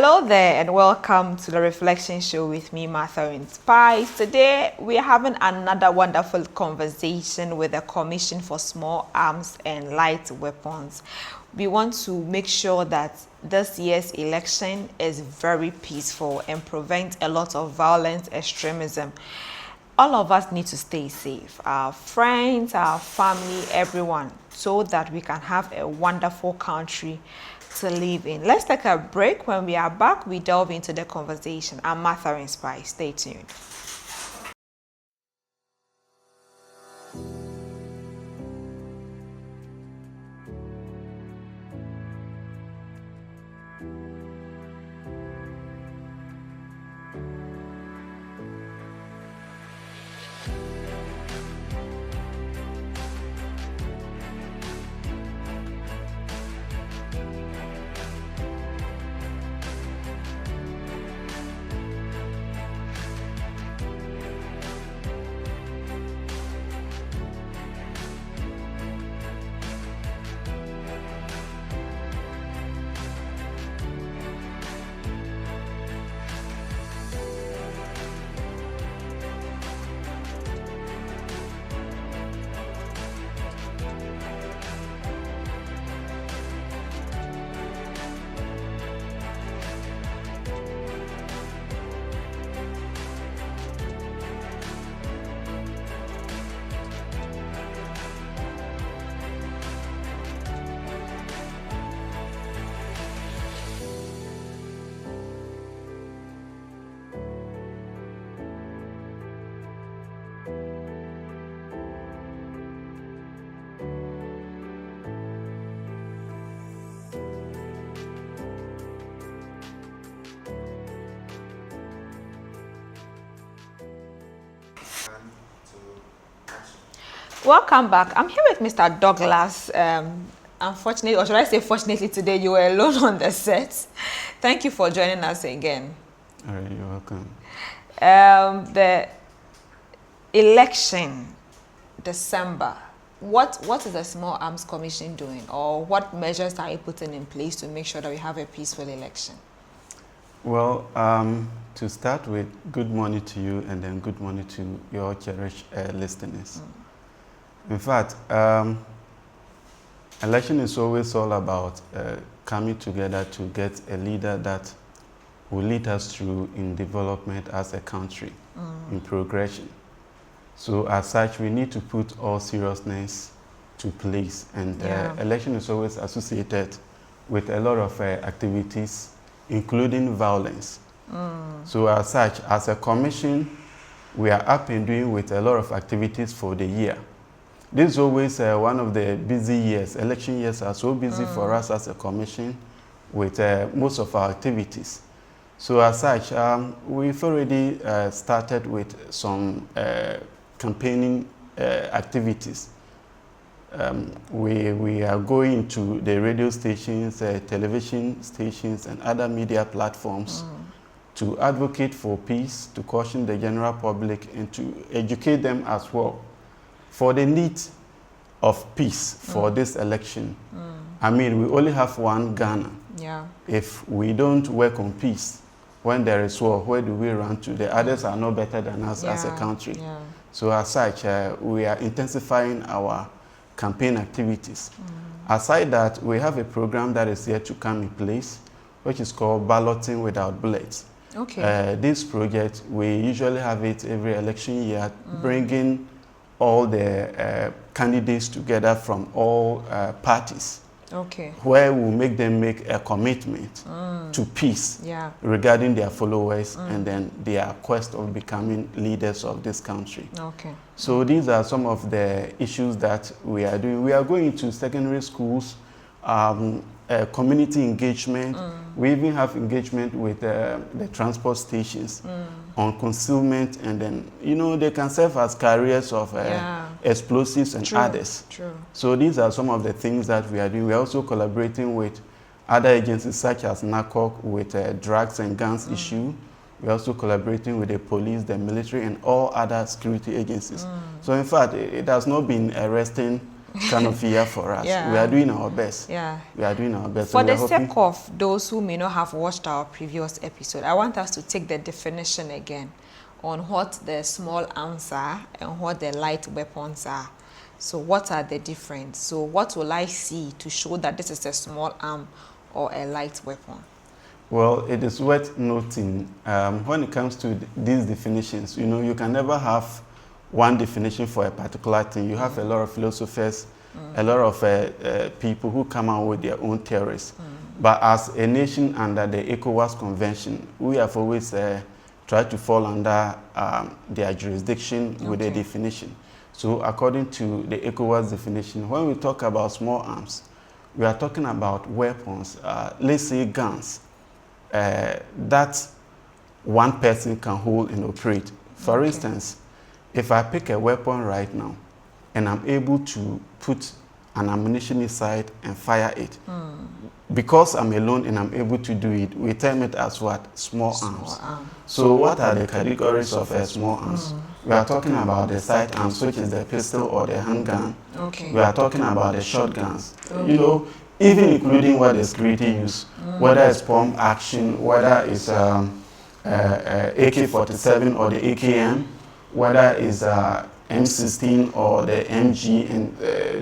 Hello there and welcome to the Reflection Show with me, Martha in Spice. Today we are having another wonderful conversation with the Commission for Small Arms and Light Weapons. We want to make sure that this year's election is very peaceful and prevent a lot of violence, extremism. All of us need to stay safe, our friends, our family, everyone, so that we can have a wonderful country to live in. Let's take a break. When we are back, we delve into the conversation. I'm Martha in Spice. Stay tuned. Welcome back. I'm here with Mr. Douglas. Unfortunately, or should I say fortunately, today you were alone on the set. Thank you for joining us again. All right, you're welcome. The election, December. What is the Small Arms Commission doing, or what measures are you putting in place to make sure that we have a peaceful election? Well, to start with, good morning to you, and then good morning to your cherished listeners. In fact, election is always all about coming together to get a leader that will lead us through in development as a country, in progression. So as such, we need to put all seriousness to place. And election is always associated with a lot of activities, including violence. So as such, as a commission, we are up and doing with a lot of activities for the year. This is always one of the busy years. Election years are so busy for us as a commission with most of our activities. So as such, we've already started with some campaigning activities. We are going to the radio stations, television stations, and other media platforms to advocate for peace, to caution the general public, and to educate them as well for the need of peace for this election. I mean, we only have one Ghana. If we don't work on peace, when there is war, where do we run to? The others are no better than us as a country. So as such, we are intensifying our campaign activities. Aside that, we have a program that is yet to come in place, which is called Balloting Without Bullets. This project, we usually have it every election year, bringing all the candidates together from all parties, where we make them make a commitment to peace regarding their followers and then their quest of becoming leaders of this country. So these are some of the issues that we are doing. We are going to secondary schools, community engagement. We even have engagement with the transport stations on concealment, and then, you know, they can serve as carriers of explosives and others. So these are some of the things that we are doing. We are also collaborating with other agencies such as NACOC with drugs and guns issue. We're also collaborating with the police, the military, and all other security agencies. So in fact, it has not been a resting kind of year for us. Yeah. We are doing our best. Yeah. We are doing our best. For so the sake of those who may not have watched our previous episode, I want us to take the definition again on what the small arms are and what the light weapons are. So what are the difference? So what will I see to show that this is a small arm or a light weapon? Well, it is worth noting when it comes to these definitions, you can never have one definition for a particular thing. You have a lot of philosophers, a lot of people who come out with their own theories. But as a nation under the ECOWAS Convention, we have always tried to fall under their jurisdiction with a definition. So according to the ECOWAS definition, when we talk about small arms, we are talking about weapons, let's say guns, that one person can hold and operate. For instance, if I pick a weapon right now and I'm able to put an ammunition inside and fire it, because I'm alone and I'm able to do it, we term it as what? Small arms. So what are the categories of small arms? We are talking about the side arms, which is the pistol or the handgun. We are talking about the shotguns. Even including what the security use, whether it's pump action, whether it's AK-47 or the AKM, whether it's M16 or the MG, and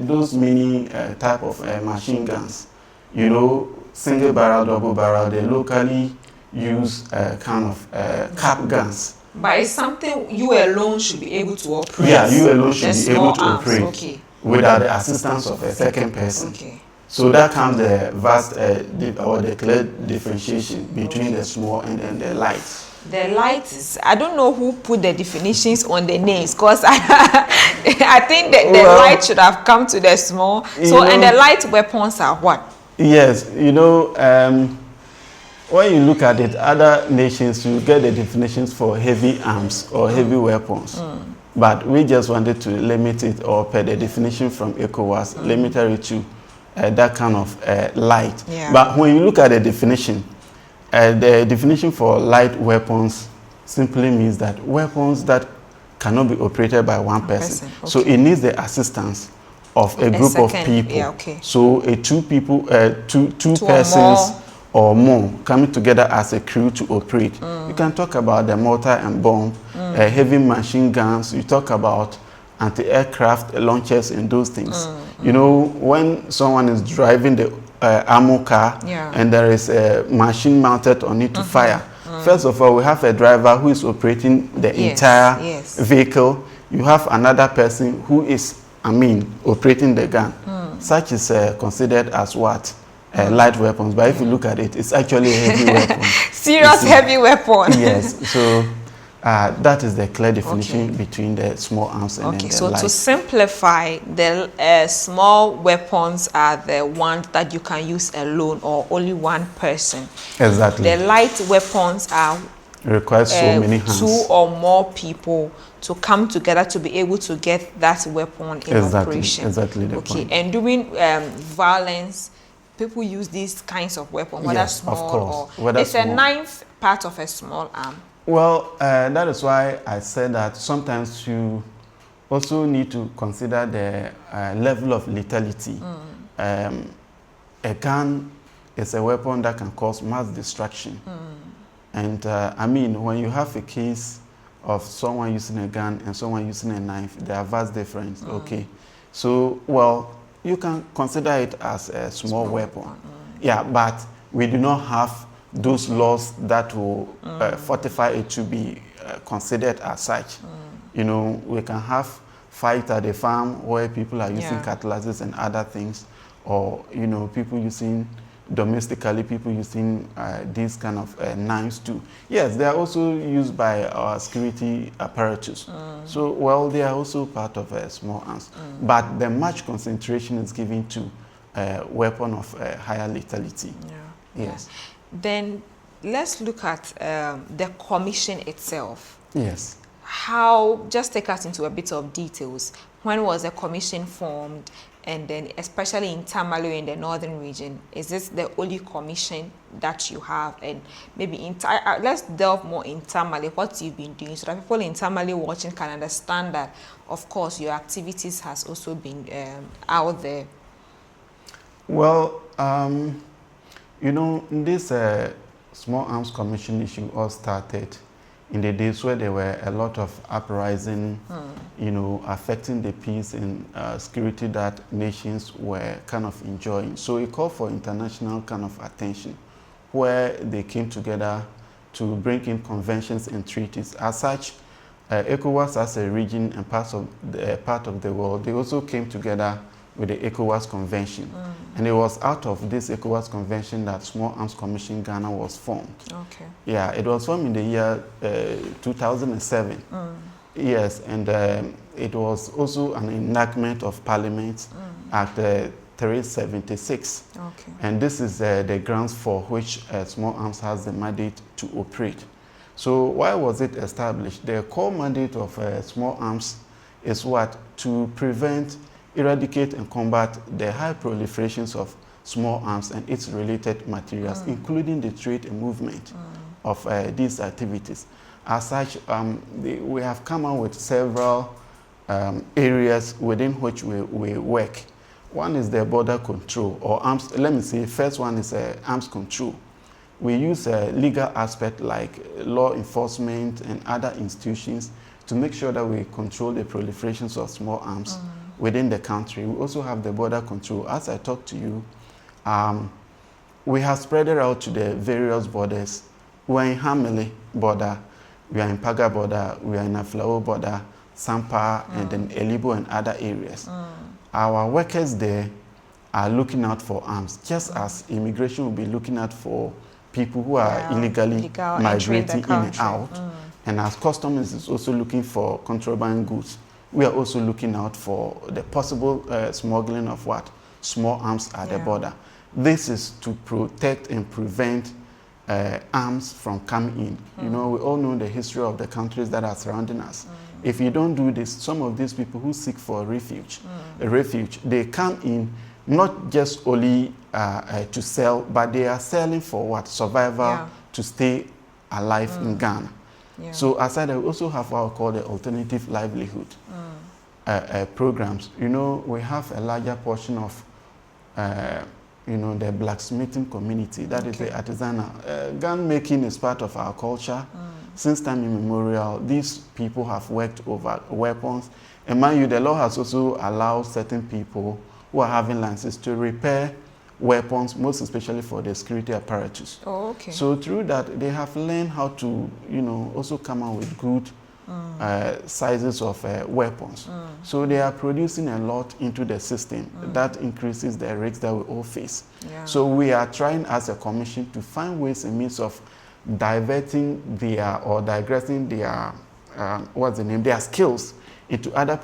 those many type of machine guns. Single barrel, double barrel, they locally use kind of cap guns. But it's something you alone should be able to operate. Yeah, you alone should be able to arms. operate without the assistance of a second person. So that comes the vast or the clear differentiation between the small and then the light. The light is, I don't know who put the definitions on the names, because I think that the light should have come to the small. So, and the light weapons are what? Yes, when you look at it, other nations, you get the definitions for heavy arms or heavy weapons. But we just wanted to limit it, or per the definition from ECOWAS, limit it to that kind of light. But when you look at the definition for light weapons simply means that weapons that cannot be operated by one person. So it needs the assistance of a group of people. So two persons or more coming together as a crew to operate. You can talk about the mortar and bomb, heavy machine guns. You talk about anti-aircraft launchers and those things. When someone is driving the ammo car and there is a machine mounted on it to fire, first of all, we have a driver who is operating the entire vehicle. You have another person who is, operating the gun. Such is considered as what? Light weapons. But if you look at it, it's actually a heavy weapon. Serious heavy weapon. Yes. So that is the clear definition between the small arms and then the light. To simplify, the small weapons are the ones that you can use alone or only one person. Exactly. The light weapons are requires so many hands. 2 or more people to come together to be able to get that weapon in operation. Exactly the point. And during violence, people use these kinds of weapons, whether small or it's a ninth part of a small arm. Well, that is why I said that sometimes you also need to consider the level of lethality. A gun is a weapon that can cause mass destruction. And when you have a case of someone using a gun and someone using a knife, there are vast difference. So, you can consider it as a small weapon. Yeah, but we do not have those laws that will fortify it to be considered as such. We can have fight at the farm where people are using cutlasses and other things, or people using domestically, people using these kind of knives too. Yes, they are also used by our security apparatus. So, they are also part of small arms. But the much concentration is given to weapon of higher lethality. Yes. Then let's look at the commission itself. Yes. Just take us into a bit of details. When was the commission formed, and then especially in Tamale in the northern region, is this the only commission that you have? And maybe let's delve more in Tamale, what you've been doing, so that people in Tamale watching can understand that, of course, your activities has also been out there. Well, you know, this Small Arms Commission issue all started in the days where there were a lot of uprising, you know, affecting the peace and security that nations were kind of enjoying. So it called for international kind of attention, where they came together to bring in conventions and treaties. As such, ECOWAS as a region and part of the world, they also came together with the ECOWAS Convention. And it was out of this ECOWAS Convention that Small Arms Commission Ghana was formed. Okay. Yeah, it was formed in the year 2007. Yes, and it was also an enactment of Parliament Act 376. Okay. And this is the grounds for which Small Arms has the mandate to operate. So why was it established? The core mandate of Small Arms is what? To prevent, eradicate and combat the high proliferations of small arms and its related materials, including the trade and movement of these activities. As such, we have come out with several areas within which we work. One is the border control, or arms. Let me say, first one is arms control. We use a legal aspect like law enforcement and other institutions to make sure that we control the proliferations of small arms within the country. We also have the border control. As I talk to you, we have spread it out to the various borders. We are in Hamele border, we are in Paga border, we are in Aflao border, Sampa, and then Elibo and other areas. Our workers there are looking out for arms, just as immigration will be looking out for people who are illegally migrating in and out. And as customs is also looking for contraband goods, we are also looking out for the possible smuggling of what? Small arms at the border. This is to protect and prevent arms from coming in. You know, we all know the history of the countries that are surrounding us. If you don't do this, some of these people who seek for refuge, they come in not just only to sell, but they are selling for what? Survival, to stay alive in Ghana. So aside, we also have what we call the alternative livelihood programs. You know, we have a larger portion of, you know, the blacksmithing community. That is the artisanal. Gun making is part of our culture. Since time immemorial, these people have worked over weapons. And mind you, the law has also allowed certain people who are having licenses to repair weapons, most especially for the security apparatus. So through that, they have learned how to, you know, also come out with good sizes of weapons. So they are producing a lot into the system. That increases the risks that we all face. So we are trying as a commission to find ways and means of diverting their, or digressing their, their skills into other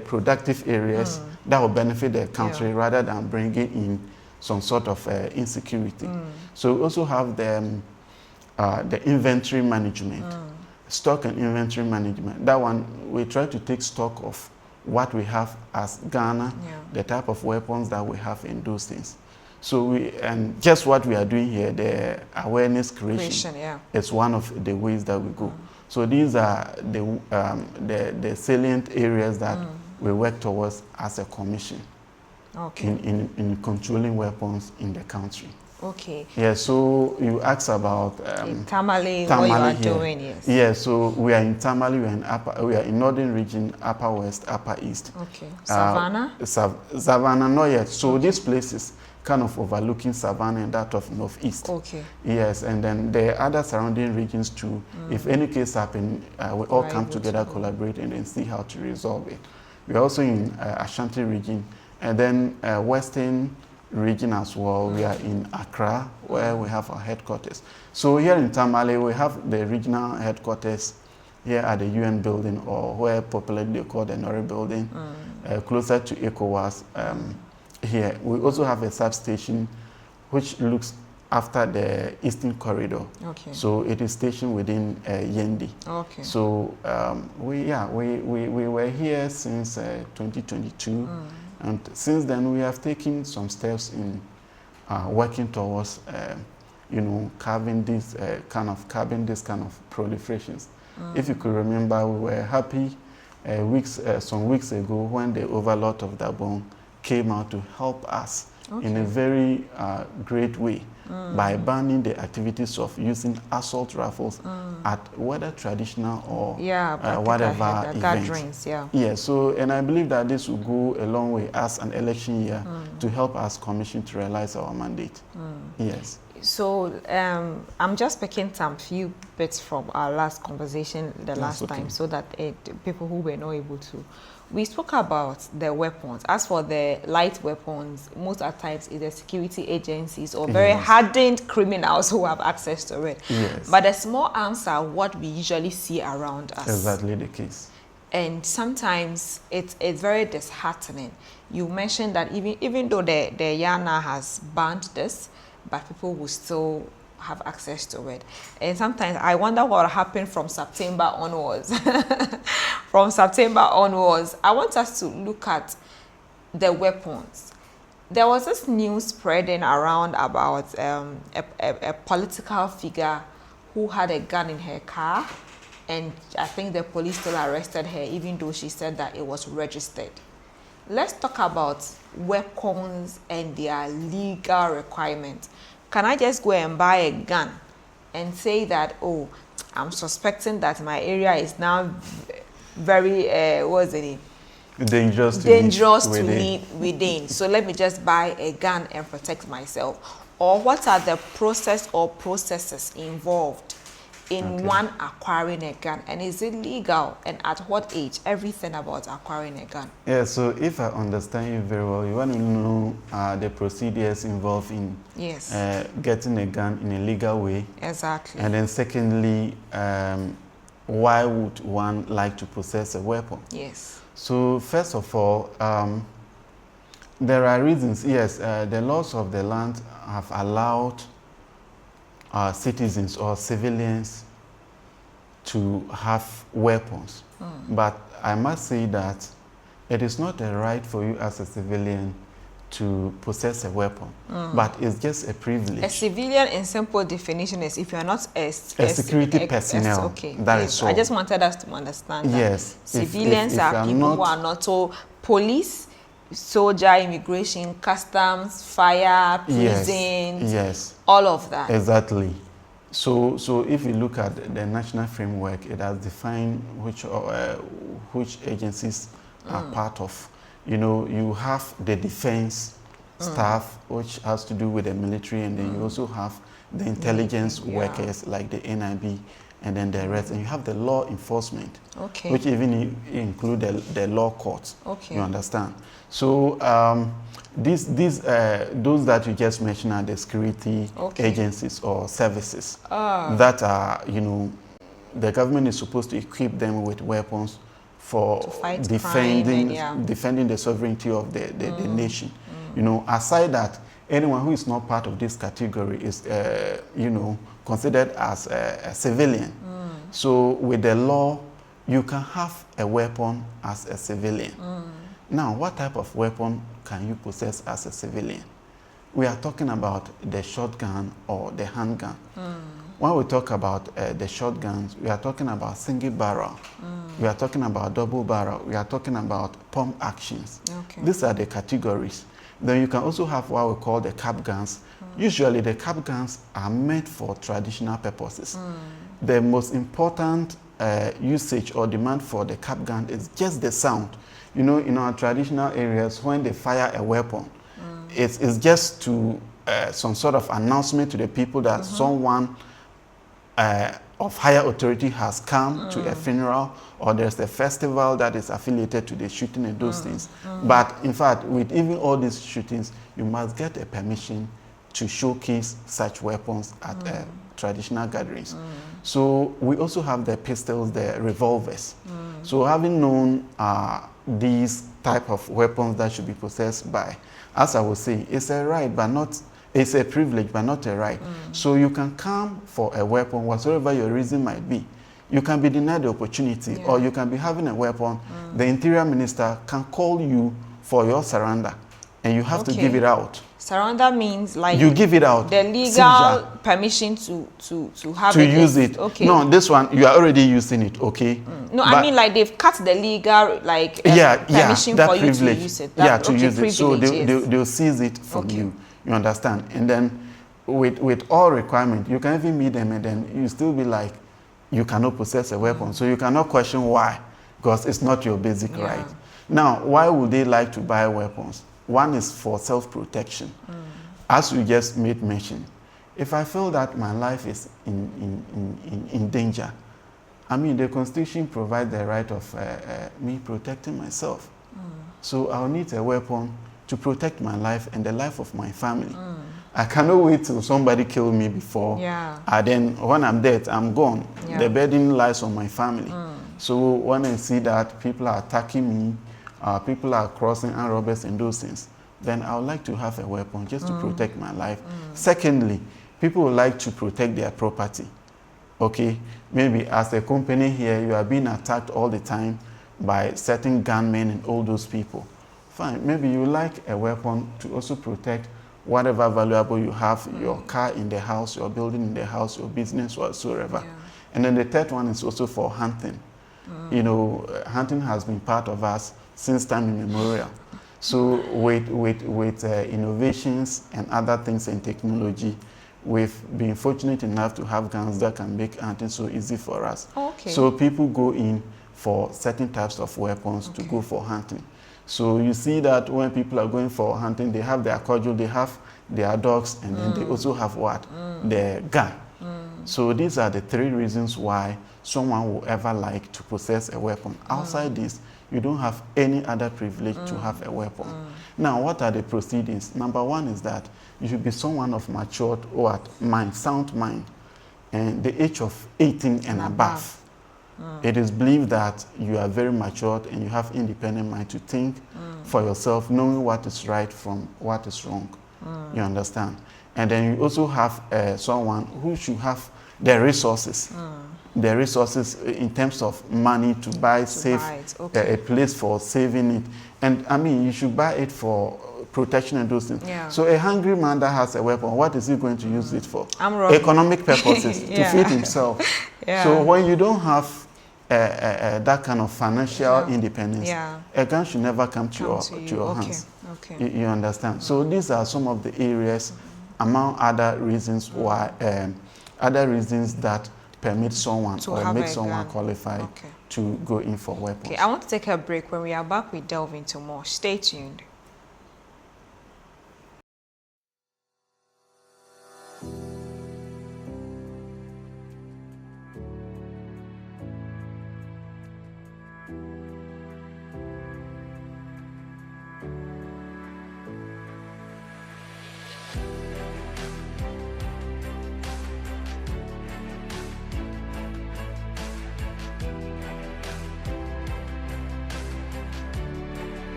productive areas that will benefit the country rather than bringing in some sort of insecurity. So we also have the inventory management, stock and inventory management. That one, we try to take stock of what we have as Ghana, the type of weapons that we have in those things. So and just what we are doing here, the awareness creation is one of the ways that we go. So these are the salient areas that we work towards as a commission in controlling weapons in the country. Yeah, so you asked about Tamale, what you are doing, Yeah, so we are in Tamale, we are in Northern Region, Upper West, Upper East. Savannah? Savannah, not yet. So these places kind of overlooking Savannah and that of Northeast. Yes, and then the other surrounding regions too. If any case happen, we all come together, collaborate, and then see how to resolve it. We are also in Ashanti region, and then Western region as well. We are in Accra, where we have our headquarters. So here in Tamale, we have the regional headquarters here at the UN building, or where popularly they call the Nori building, closer to ECOWAS. Here, we also have a substation which looks after the Eastern Corridor. So it is stationed within Yendi. So we were here since 2022, And since then, we have taken some steps in working towards, curbing this kind of proliferations. If you could remember, we were happy some weeks ago when the Overlord of Dabong came out to help us in a very great way by banning the activities of using assault rifles at whether traditional or whatever event. Gatherings, So, and I believe that this will go a long way as an election year to help us commission to realize our mandate. Yes. So I'm just picking some few bits from our last conversation last time so that people who were not able to. We spoke about the weapons. As for the light weapons, most at times it's the security agencies or very hardened criminals who have access to it. Yes. But the small arms are what we usually see around us. Exactly the case. And sometimes it's very disheartening. You mentioned that even though the YANA has banned this, but people will still have access to it. And sometimes I wonder what will happen from September onwards. From September onwards, I want us to look at the weapons. There was this news spreading around about a political figure who had a gun in her car, and I think the police still arrested her even though she said that it was registered. Let's talk about weapons and their legal requirements. Can I just go and buy a gun and say that, oh, I'm suspecting that my area is now very, dangerous to live within. So let me just buy a gun and protect myself. Or what are the process or processes involved in one acquiring a gun? And is it legal? And at what age? Everything about acquiring a gun. Yeah, so if I understand you very well, you want to know the procedures involved in getting a gun in a legal way. Exactly. And then secondly, why would one like to possess a weapon? Yes. So first of all, there are reasons. Yes, the laws of the land have allowed citizens or civilians to have weapons. But I must say that it is not a right for you as a civilian to possess a weapon, but it's just a privilege. A civilian, in simple definition, is if you are not a security personnel. That is so. I just wanted us to understand that. Yes. Civilians are people who are not so police, soldier, immigration, customs, fire, prison, all of that. Exactly. So if you look at the national framework, it has defined which agencies are part of. You know, you have the defense staff, which has to do with the military, and then you also have the intelligence workers like the NIB, and then the rest, and you have the law enforcement, which even include the law courts. You understand? So those that you just mentioned are the security agencies or services that are, the government is supposed to equip them with weapons for defending the sovereignty of the nation. Aside that, anyone who is not part of this category is, considered as a civilian. So with the law, you can have a weapon as a civilian. Now, what type of weapon can you possess as a civilian? We are talking about the shotgun or the handgun. When we talk about the shotguns, we are talking about single barrel. We are talking about double barrel. We are talking about pump actions. These are the categories. Then you can also have what we call the cap guns. Usually the cap guns are meant for traditional purposes. The most important usage or demand for the cap gun is just the sound. In our traditional areas, when they fire a weapon, it's just to some sort of announcement to the people that someone of higher authority has come to a funeral, or there's a festival that is affiliated to the shooting and those things. But in fact, with even all these shootings, you must get a permission to showcase such weapons at traditional gatherings. So we also have the pistols, the revolvers. So having known these type of weapons that should be possessed by, as I was saying, it's a right, but not, it's a privilege, but not a right. So you can come for a weapon, whatsoever your reason might be. You can be denied the opportunity, or you can be having a weapon. The interior minister can call you for your surrender, and you have to give it out. Surrender means like you give it out. The legal seizure. Permission to have to it. use it. Okay. No, this one you are already using it. Okay. No, but I mean like they've cut the legal permission that for privilege. you to use it. That, to use it. So yes. they'll seize it from you. You understand? And then with all requirement, you can even meet them, and then you still be like, you cannot possess a weapon. So you cannot question why, because it's not your basic right. Now, why would they like to buy weapons? One is for self-protection. As you just made mention, if I feel that my life is in danger, I mean, the Constitution provides the right of me protecting myself. So I'll need a weapon to protect my life and the life of my family. I cannot wait till somebody kill me before. And then when I'm dead, I'm gone. The burden lies on my family. So when I see that people are attacking me, people are crossing armed robbers and those things, then I would like to have a weapon just to protect my life. Secondly, people would like to protect their property. Okay, maybe as a company here, you are being attacked all the time by certain gunmen and all those people. Fine, maybe you like a weapon to also protect whatever valuable you have, your car in the house, your building in the house, your business, whatsoever. And then the third one is also for hunting. You know, hunting has been part of us since time immemorial. So with innovations and other things in technology, we've been fortunate enough to have guns that can make hunting so easy for us. So people go in for certain types of weapons to go for hunting. So you see that when people are going for hunting, they have their cudgel, they have their dogs, and then they also have what? Their gun. So these are the three reasons why someone will ever like to possess a weapon. Outside this, you don't have any other privilege to have a weapon. Now, what are the proceedings? Number one is that you should be someone of matured mind, sound mind, and the age of 18 and above. It is believed that you are very matured and you have independent mind to think for yourself, knowing what is right from what is wrong. You understand? And then you also have someone who should have the resources. The resources in terms of money to buy, save a place for saving it. And I mean, you should buy it for protection and those things. So a hungry man that has a weapon, what is he going to use it for? Economic purposes, to feed himself. So when you don't have that kind of financial independence, a gun should never come to your hands. You understand? So these are some of the areas, among other reasons why, other reasons that permit someone or make someone qualified to go in for weapons. Okay, I want to take a break. When we are back, we delve into more. Stay tuned.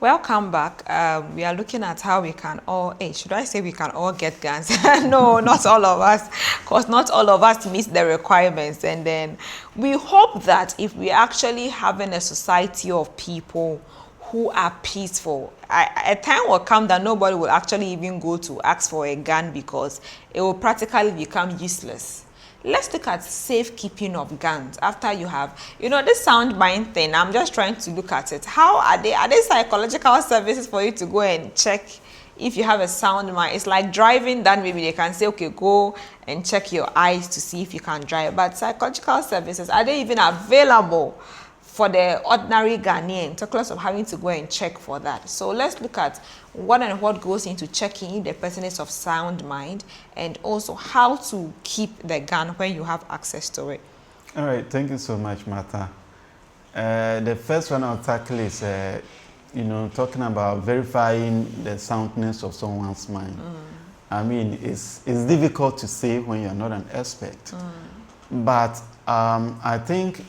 Welcome back. We are looking at how we can all, should I say we can all get guns? No, not all of us, because not all of us meet the requirements. And then we hope that if we actually having a society of people who are peaceful, a time will come that nobody will actually even go to ask for a gun because it will practically become useless. let's look at safekeeping of guns after you have, this sound mind thing. I'm just trying to look at it. How are they psychological services for you to go and check if you have a sound mind? It's like driving, that maybe they can say, okay, go and check your eyes to see if you can drive. But psychological services, are they even available for the ordinary Ghanaian, talk less of having to go and check for that? So let's look at what goes into checking if the person is of sound mind, and also how to keep the gun when you have access to it. All right, thank you so much, Martha. The first one I'll tackle is, talking about verifying the soundness of someone's mind. I mean, it's difficult to say when you're not an expert, but I think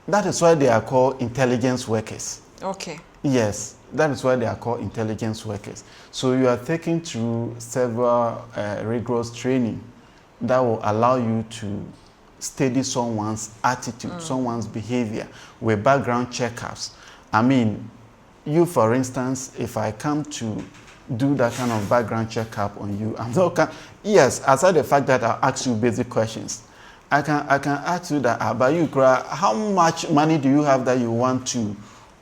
that is why they are called intelligence workers. Okay. Yes, that is why they are called intelligence workers. So you are taken through several rigorous training that will allow you to study someone's attitude, someone's behavior with background checkups. I mean, you, for instance, if I come to do that kind of background checkup on you, I'm not, yes, aside the fact that I'll ask you basic questions, I can ask you that, but you, how much money do you have that you want to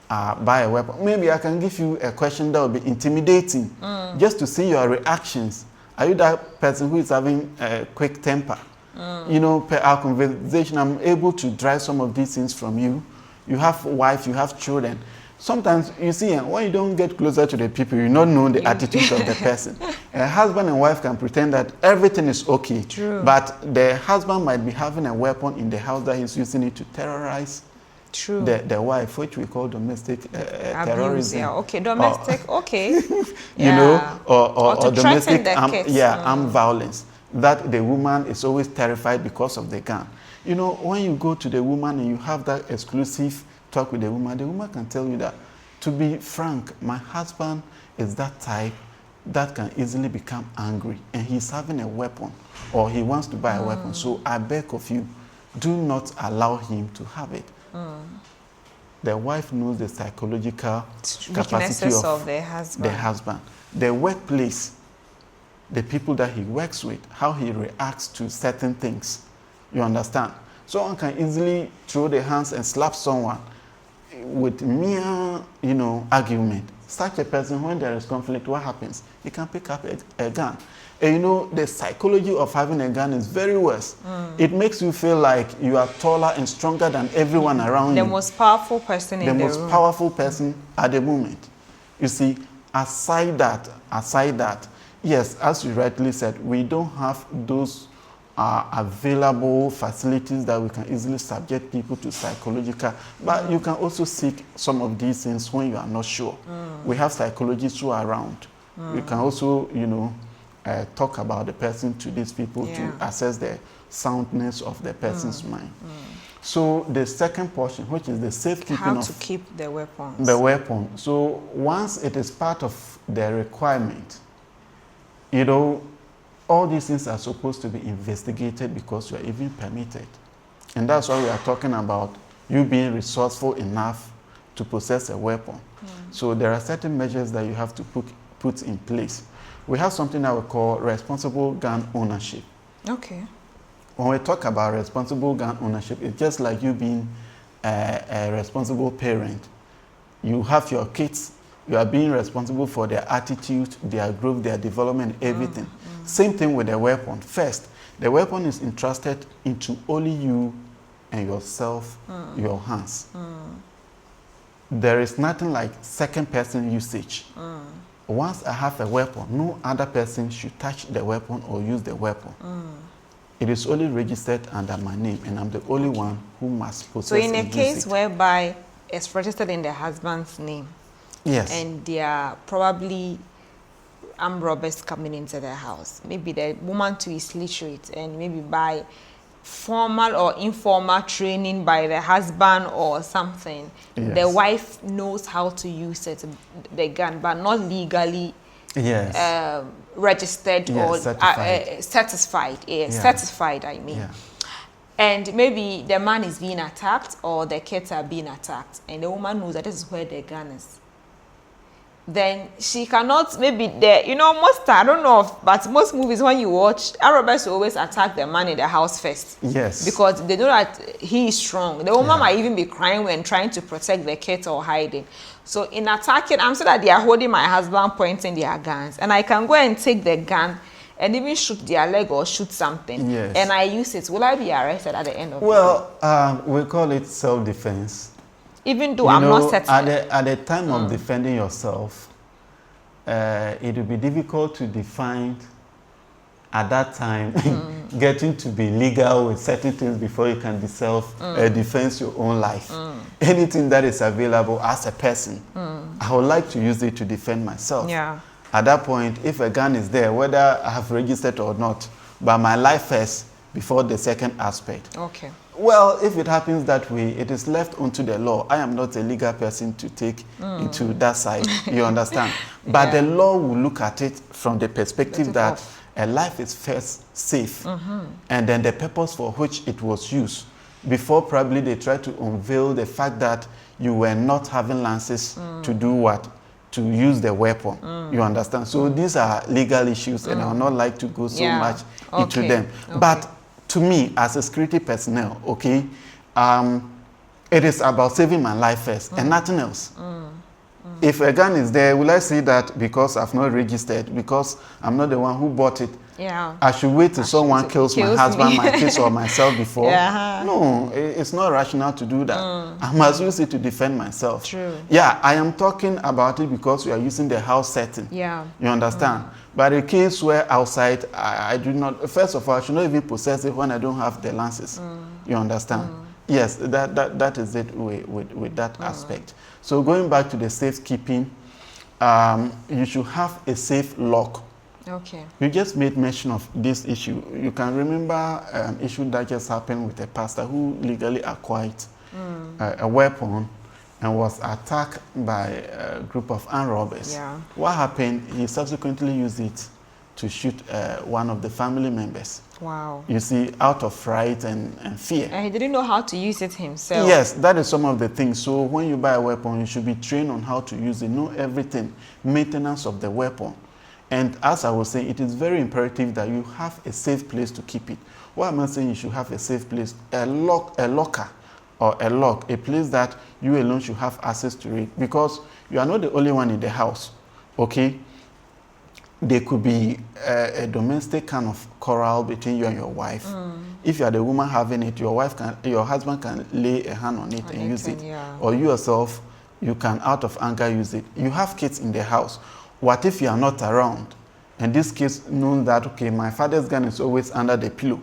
buy a weapon? Maybe I can give you a question that will be intimidating, just to see your reactions. Are you that person who is having a quick temper? Per our conversation, I'm able to drive some of these things from you. You have wife, you have children. Sometimes you see, when you don't get closer to the people, you not know the attitudes of the person. A husband and wife can pretend that everything is okay. True. But the husband might be having a weapon in the house that he's using it to terrorize the wife, which we call domestic terrorism. Yeah, okay, domestic, okay. Or domestic armed armed violence. That the woman is always terrified because of the gun. When you go to the woman and you have that exclusive talk with the woman can tell you that, to be frank, my husband is that type that can easily become angry, and he's having a weapon, or he wants to buy a weapon. So I beg of you, do not allow him to have it. The wife knows the psychological capacity of the husband. The workplace, the people that he works with, how he reacts to certain things. You understand? Someone can easily throw their hands and slap someone with mere, argument. Such a person, when there is conflict, what happens? He can pick up a gun. And the psychology of having a gun is very worse. It makes you feel like you are taller and stronger than everyone around you. The most powerful person in the room. The most powerful person at the moment. You see, aside that, yes, as you rightly said, we don't have those available facilities that we can easily subject people to psychological, but you can also seek some of these things when you are not sure. We have psychologists who are around. We can also, talk about the person to these people to assess the soundness of the person's mind. So the second portion, which is the safekeeping how to keep the weapons. The weapon. So once it is part of the requirement, all these things are supposed to be investigated because you are even permitted. And that's why we are talking about you being resourceful enough to possess a weapon. So there are certain measures that you have to put in place. We have something that we call responsible gun ownership. Okay. When we talk about responsible gun ownership, it's just like you being a responsible parent. You have your kids, you are being responsible for their attitude, their growth, their development, everything. Same thing with the weapon. First, the weapon is entrusted into only you and yourself, your hands. There is nothing like second person usage. Once I have a weapon, no other person should touch the weapon or use the weapon. It is only registered under my name, and I'm the only one who must possess it. So in a case whereby it's registered in the husband's name, yes, and there are probably armed robbers coming into their house, maybe the woman too is literate, and maybe by formal or informal training by the husband or something, the wife knows how to use it, the gun, but not legally registered or certified. Certified, I mean. And maybe the man is being attacked or the kids are being attacked, and the woman knows that this is where the gun is. then she cannot, maybe most, I don't know, but most movies when you watch, armed robbers will always attack the man in the house first. Yes. Because they know that he is strong. The woman Yeah. might even be crying when trying to protect the kids or hiding. So in attacking, I'm saying that they are holding my husband, pointing their guns, and I can go and take the gun and even shoot their leg or shoot something. Yes. And I use it. Will I be arrested at the end of the day? Well, we call it self-defense. Even though I'm not certain. At the time of defending yourself, it will be difficult to define at that time getting to be legal with certain things before you can defend your own life. Anything that is available as a person, I would like to use it to defend myself. Yeah. At that point, if a gun is there, whether I have registered or not, but my life first before the second aspect. Okay. Well, if it happens that way, it is left unto the law. I am not a legal person to take into that side. You understand? But the law will look at it from the perspective that a life is first safe, and then the purpose for which it was used. Before probably they try to unveil the fact that you were not having licenses to do what? To use the weapon. You understand? So these are legal issues, and I would not like to go so much into them. Okay. But to me, as a security personnel, it is about saving my life first and nothing else. If a gun is there, will I say that because I've not registered, because I'm not the one who bought it, I should wait till someone kills my husband, my kids, or myself before? No, it's not rational to do that. I must use it to defend myself. True. Yeah, I am talking about it because we are using the house setting. Yeah. You understand? But in case where outside, I do not, first of all, I should not even possess it when I don't have the lances. You understand? Yes, that is it with that aspect. So going back to the safekeeping, you should have a safe lock. Okay. You just made mention of this issue. You can remember an issue that just happened with a pastor who legally acquired a weapon and was attacked by a group of armed robbers. Yeah. What happened? He subsequently used it to shoot one of the family members. Wow. You see, out of fright and fear. And he didn't know how to use it himself. Yes, that is some of the things. So when you buy a weapon, you should be trained on how to use it, know everything, maintenance of the weapon. And as I was saying, it is very imperative that you have a safe place to keep it. Why am I saying you should have a safe place? A locker or a lock, a place that you alone should have access to it, because you are not the only one in the house, okay? There could be a domestic kind of quarrel between you and your wife. If you are the woman having it, your husband can lay a hand on it and use it. Yeah. Or you yourself, you can out of anger use it. You have kids in the house. What if you are not around? And this kids know that, okay, my father's gun is always under the pillow.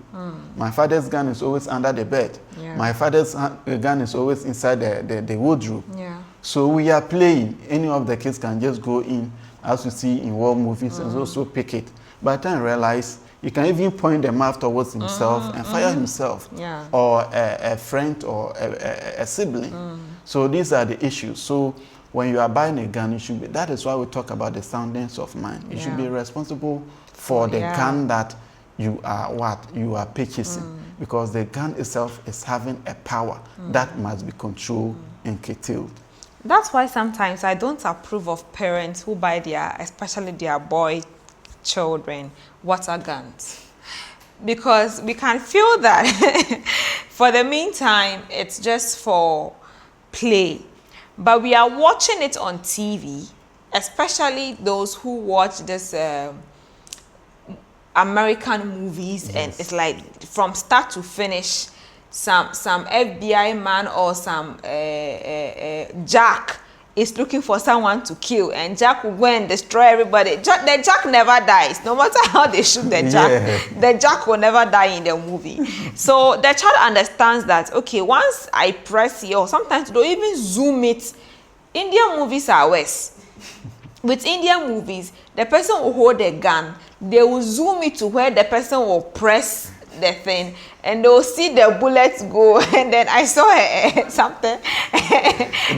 My father's gun is always under the bed. Yeah. My father's gun is always inside the wardrobe. Yeah. So we are playing. Any of the kids can just go in, as you see in war movies, and also pick it. By the time you realize, you can even point the mouth towards himself and fire himself, or a friend or a sibling. So these are the issues. So when you are buying a gun, you should be, that is why we talk about the soundness of mind. You should be responsible for the gun that you are purchasing, because the gun itself is having a power that must be controlled and curtailed. That's why sometimes I don't approve of parents who buy especially their boy children, water guns. Because we can feel that for the meantime, it's just for play. But we are watching it on TV, especially those who watch this American movies, and it's like from start to finish, some FBI man or some Jack is looking for someone to kill, and Jack will go and destroy everybody. The Jack never dies, no matter how they shoot the Jack. The Jack will never die in the movie. So the child understands that, okay, once I press here, or sometimes they'll even zoom it. Indian movies are worse. With Indian movies, the person will hold a gun, they will zoom it to where the person will press the thing, and they'll see the bullets go. And then I saw something.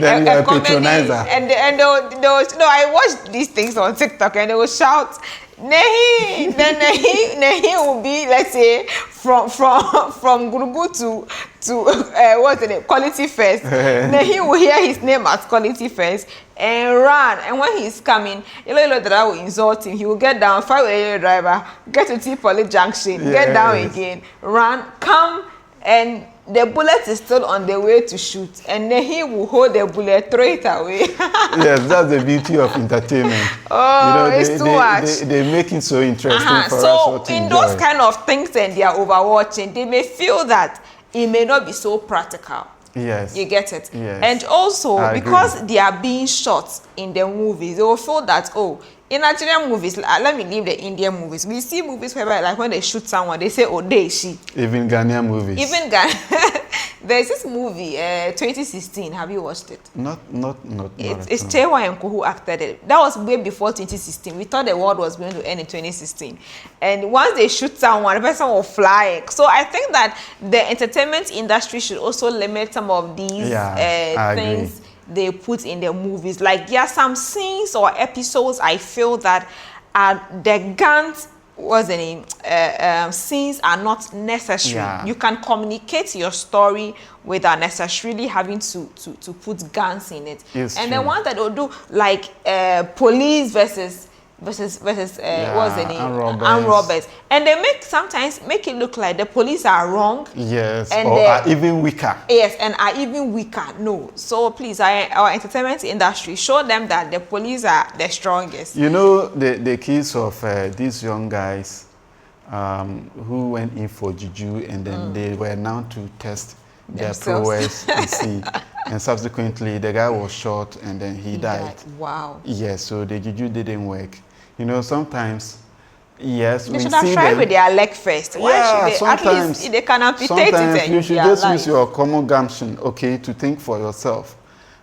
Then you're a patronizer. And I watched these things on TikTok, and they will shout, Nehi. Then Nehi will be, let's say, from Gurugu to what's the name? Quality First. Then he will hear his name at Quality First and run. And when he's coming, the driver will insult him. He will get down, fight with the driver, get to T Poly Junction, get down again, run, come, and the bullet is still on the way to shoot, and then he will hold the bullet, throw it away. Yes, that's the beauty of entertainment. Oh, it's too much. They make it so interesting for us So all to in enjoy. those kind of things, and they are overwatching, they may feel that it may not be so practical. Yes. You get it? Yes. And also, I because agree. they are being shot in the movies, they will feel that, oh, in Nigerian movies, let me leave the Indian movies. We see movies where, like, when they shoot someone, they say, oh, they, she. Even Ghanaian movies. Even Ghana. There's this movie, 2016. Have you watched it? Not. It's Tewa and who acted it. That was way before 2016. We thought the world was going to end in 2016. And once they shoot someone, the person will fly. So I think that the entertainment industry should also limit some of these things they put in their movies. Like, there are some scenes or episodes I feel that the guns scenes are not necessary. Yeah. You can communicate your story without necessarily having to put guns in it. It's and true. the one that will do like police versus what's the name? Armed robbers. And they sometimes make it look like the police are wrong. Yes, and or are even weaker. Yes, and are even weaker. No. So please, our entertainment industry, show them that the police are the strongest. You know, the case of these young guys who went in for juju, and then they were now to test their prowess and see. And subsequently, the guy was shot and then he died. Wow. Yes, so the juju didn't work. You know, sometimes, yes, they should have tried with their leg first. Why should they? At least they can amputate it. Sometimes you should just use your common gumption, okay, to think for yourself.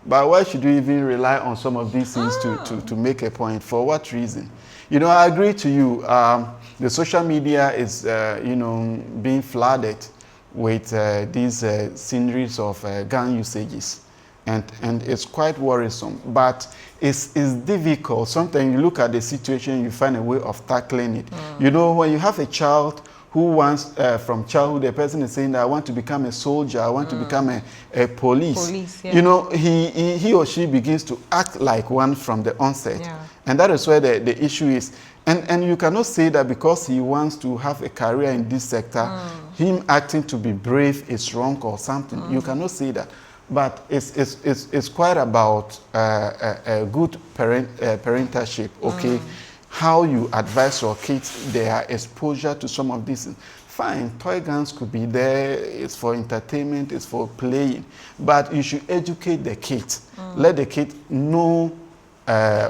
But why should you even rely on some of these things to make a point? For what reason? You know, I agree to you. The social media is, being flooded with these sceneries of gun usages. And it's quite worrisome, but it's difficult. Sometimes you look at the situation, you find a way of tackling it. You know, when you have a child who wants, from childhood, the person is saying that I want to become a soldier, I want to become a police. Yeah. You know, he or she begins to act like one from the onset. Yeah. And that is where the issue is. And you cannot say that because he wants to have a career in this sector, him acting to be brave is wrong or something. You cannot say that. But it's quite about a good parentalship, okay? How you advise your kids, their exposure to some of these things. Fine, toy guns could be there, it's for entertainment, it's for playing. But you should educate the kids. Let the kid know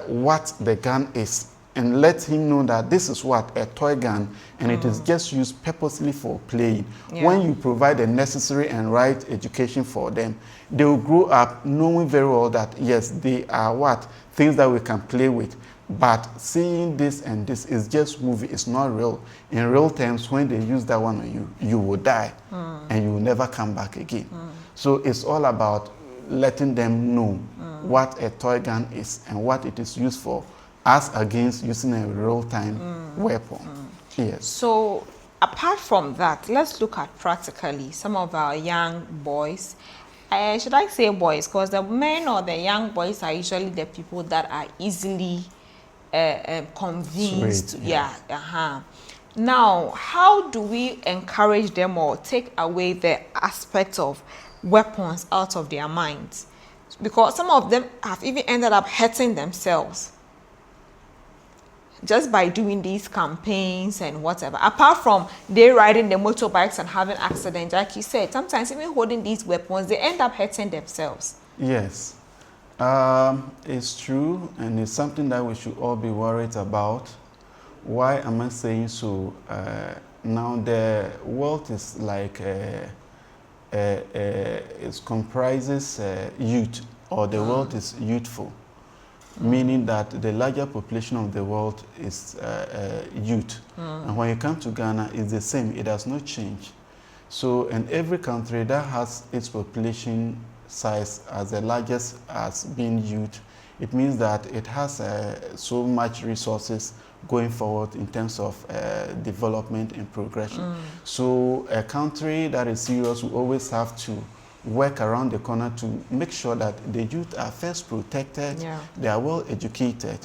what the gun is. And let him know that this is what a toy gun, and it is just used purposely for playing. Yeah. When you provide the necessary and right education for them, they will grow up knowing very well that yes, they are what? Things that we can play with. But seeing this and this is just movie, it's not real. In real terms, when they use that one on you, you will die and you will never come back again. So it's all about letting them know what a toy gun is and what it is used for, as against using a real-time weapon. Yes. So apart from that, let's look at practically some of our young boys. Should I say boys? Because the men or the young boys are usually the people that are easily convinced. Sweet, yeah. Now, how do we encourage them or take away the aspect of weapons out of their minds? Because some of them have even ended up hurting themselves just by doing these campaigns and whatever. Apart from they riding the motorbikes and having accidents, like you said, sometimes even holding these weapons, they end up hurting themselves. Yes, it's true, and it's something that we should all be worried about. Why am I saying so? Now the world is like, it comprises youth, or the world is youthful. Meaning that the larger population of the world is youth. And when you come to Ghana, it's the same. It has not changed. So in every country that has its population size as the largest as being youth, it means that it has so much resources going forward in terms of development and progression. So a country that is serious will always have to work around the corner to make sure that the youth are first protected, they are well educated,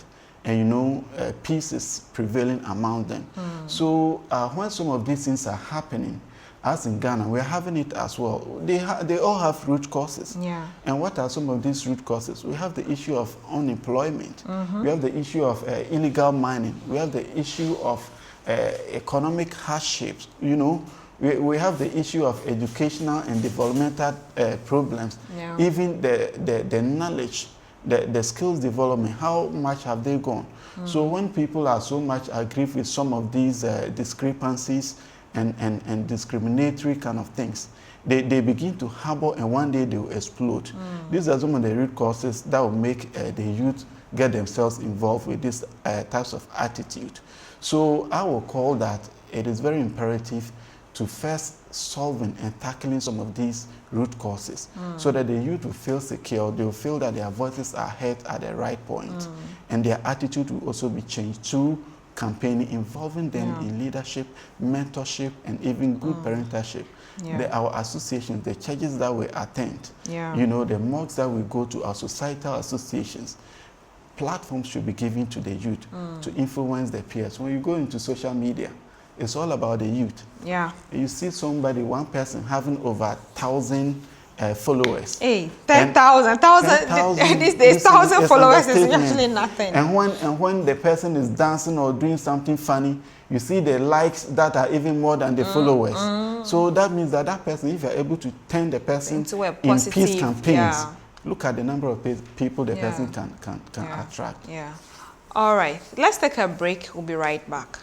and you know, peace is prevailing among them. So when some of these things are happening, as in Ghana, we're having it as well. They all have root causes. And what are some of these root causes? We have the issue of unemployment. We have the issue of illegal mining. We have the issue of economic hardships. You know, we have the issue of educational and developmental problems. Even the knowledge, the skills development, how much have they gone? So when people are so much aggrieved with some of these discrepancies and discriminatory kind of things, they begin to harbor, and one day they will explode. These are some of the root causes that will make the youth get themselves involved with these types of attitude. So I will call that it is very imperative to first solving and tackling some of these root causes so that the youth will feel secure, they will feel that their voices are heard at the right point, and their attitude will also be changed through campaigning involving them in leadership, mentorship, and even good parentalship. Our associations, the churches that we attend, you know, the mosques that we go to, our societal associations, platforms should be given to the youth to influence their peers. When you go into social media, it's all about the youth. You see somebody, one person having over 1,000 followers. Hey, 10,000, 1,000. These days, 1,000 followers is actually nothing. And when the person is dancing or doing something funny, you see the likes that are even more than the followers. So that means that that person, if you're able to turn the person into a in positive, peace campaigns, look at the number of people the person can attract. All right, let's take a break. We'll be right back.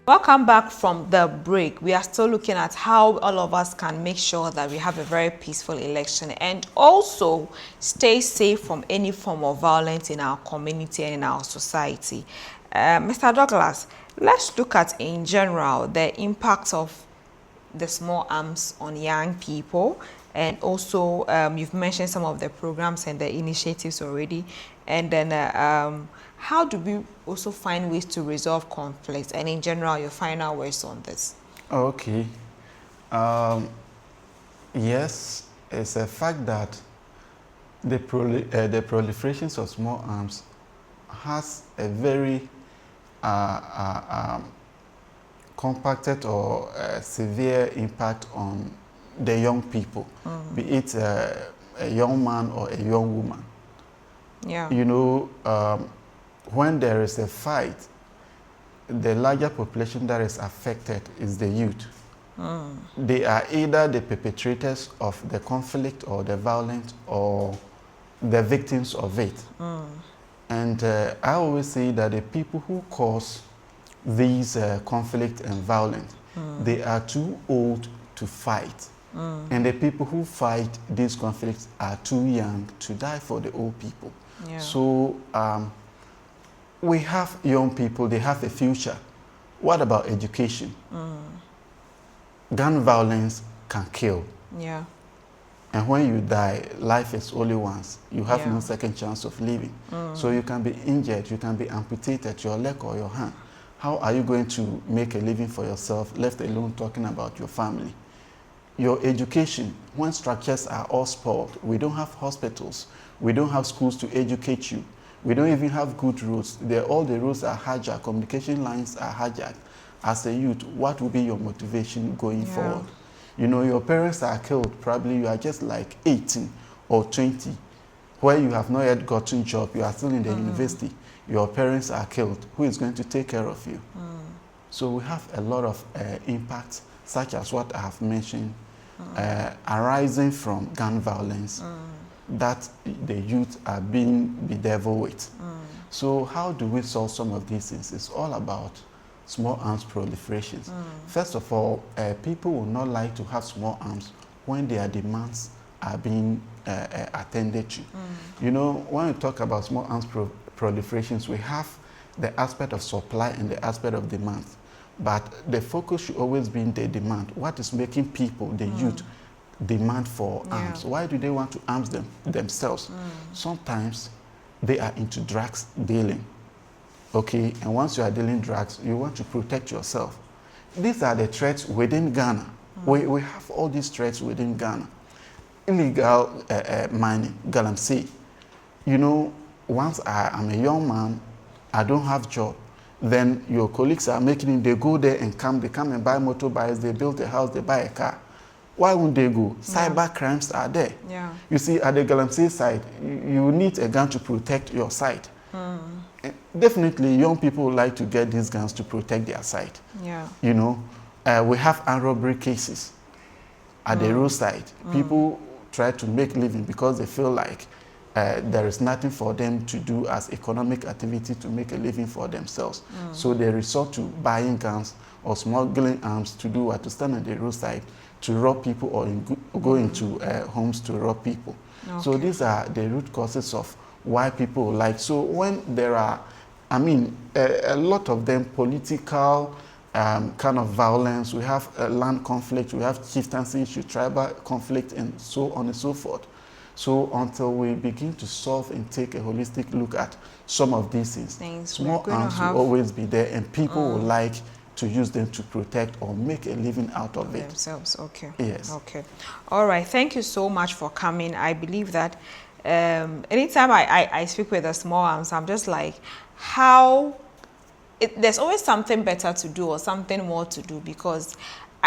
Welcome back from the break. We are still looking at how all of us can make sure that we have a very peaceful election and also stay safe from any form of violence in our community and in our society. Mr. Douglas, let's look at in general the impact of the small arms on young people, and also you've mentioned some of the programs and the initiatives already, and then how do we also find ways to resolve conflicts, and in general your final words on this? Okay. Yes, it's a fact that the proliferations of small arms has a very compacted or severe impact on the young people, be it a young man or a young woman. You know, when there is a fight, the larger population that is affected is the youth. They are either the perpetrators of the conflict or the violence or the victims of it. And I always say that the people who cause these conflict and violence, they are too old to fight. And the people who fight these conflicts are too young to die for the old people. Yeah. So we have young people, they have a future. What about education? Gun violence can kill. Yeah. And when you die, life is only once. You have Yeah. no second chance of living. So you can be injured, you can be amputated, your leg or your hand. How are you going to make a living for yourself, let alone talking about your family? Your education, when structures are all spoiled, we don't have hospitals, we don't have schools to educate you, we don't even have good roads. All the roads are hijacked, communication lines are hijacked. As a youth, what will be your motivation going forward? You know, your parents are killed, probably you are just like 18 or 20, where you have not yet gotten a job, you are still in the university, your parents are killed. Who is going to take care of you? So we have a lot of impacts, such as what I have mentioned, arising from gun violence that the youth are being bedeviled with. So how do we solve some of these things? It's all about small arms proliferations. First of all, people will not like to have small arms when their demands are being attended to. You know, when we talk about small arms proliferations, we have the aspect of supply and the aspect of demand. But the focus should always be in the demand. What is making people, the youth, demand for arms? Why do they want to arm themselves? Sometimes they are into drugs dealing. Okay, and once you are dealing drugs, you want to protect yourself. These are the threats within Ghana. We have all these threats within Ghana. Illegal mining, galamsey. You know, once I'm a young man, I don't have job, then your colleagues are making it, they go there and they come and buy motorbikes, they build a house, they buy a car. Why won't they go? Cyber crimes are there. You see, at the galamsey side, you need a gun to protect your site. Definitely, young people like to get these guns to protect their site. You know, we have armed robbery cases at the roadside. People try to make living because they feel like there is nothing for them to do as economic activity to make a living for themselves. So they resort to buying guns or smuggling arms to do what? To stand on the roadside to rob people or go into homes to rob people. So these are the root causes of why people like. So when there are, I mean, a lot of them political kind of violence, we have land conflict, we have chieftaincy issue, tribal conflict, and so on and so forth. So until we begin to solve and take a holistic look at some of these things, small arms will always be there, and people will like to use them to protect or make a living out of it themselves. Okay. Yes. Okay. All right. Thank you so much for coming. I believe that anytime I speak with the small arms, I'm just like, there's always something better to do or something more to do, because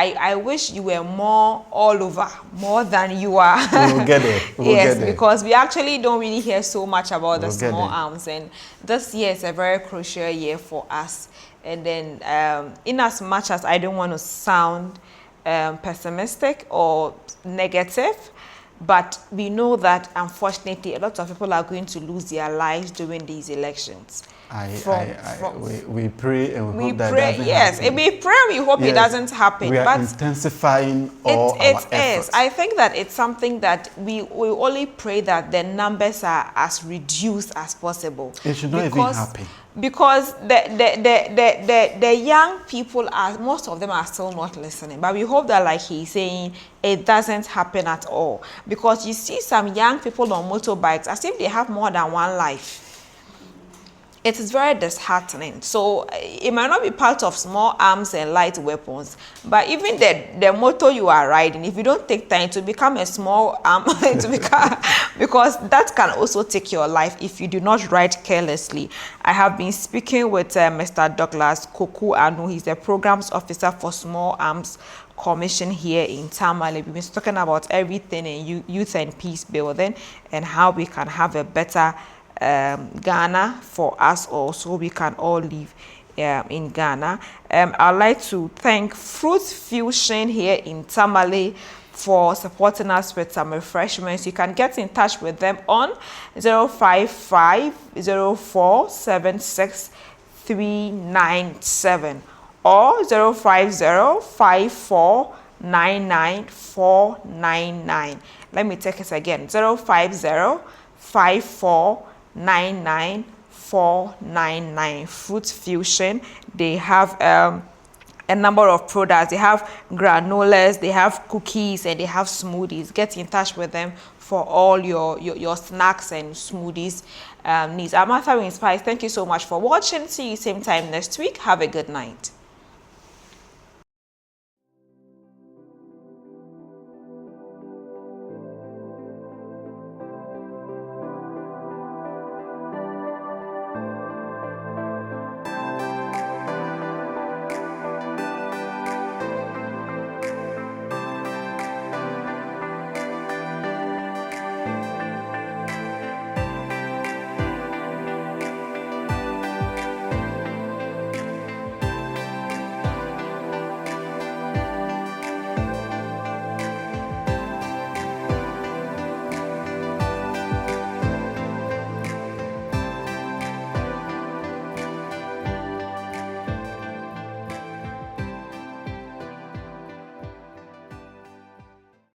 I wish you were more all over, more than you are. We'll get it. Yes, because we actually don't really hear so much about the small arms, and this year is a very crucial year for us. And then in as much as I don't want to sound pessimistic or negative, but we know that unfortunately a lot of people are going to lose their lives during these elections. We pray and we hope that doesn't happen. We pray, we hope it doesn't happen. We are intensifying all our efforts. I think that it's something that we only pray that the numbers are as reduced as possible. It should not even happen. Because the young people most of them are still not listening. But we hope that, like he's saying, it doesn't happen at all. Because you see some young people on motorbikes as if they have more than one life. It is very disheartening. So it might not be part of small arms and light weapons, but even the motor you are riding, if you don't take time to become a small arm, because that can also take your life if you do not ride carelessly. I have been speaking with Mr. Douglas Koku Anu. He's the programs officer for Small Arms Commission here in Tamale. We've been talking about everything in youth and peace building and how we can have a better Ghana for us all, so we can all live in Ghana. I'd like to thank Fruit Fusion here in Tamale for supporting us with some refreshments. You can get in touch with them on 0550476 397 or 05054 99499. Let me take it again. 050-5499-499. Fruit Fusion. They have a number of products. They have granolas, they have cookies, and they have smoothies. Get in touch with them for all your snacks and smoothies needs. I'm Martha with Spice. Thank you so much for watching. See you same time next week. Have a good night.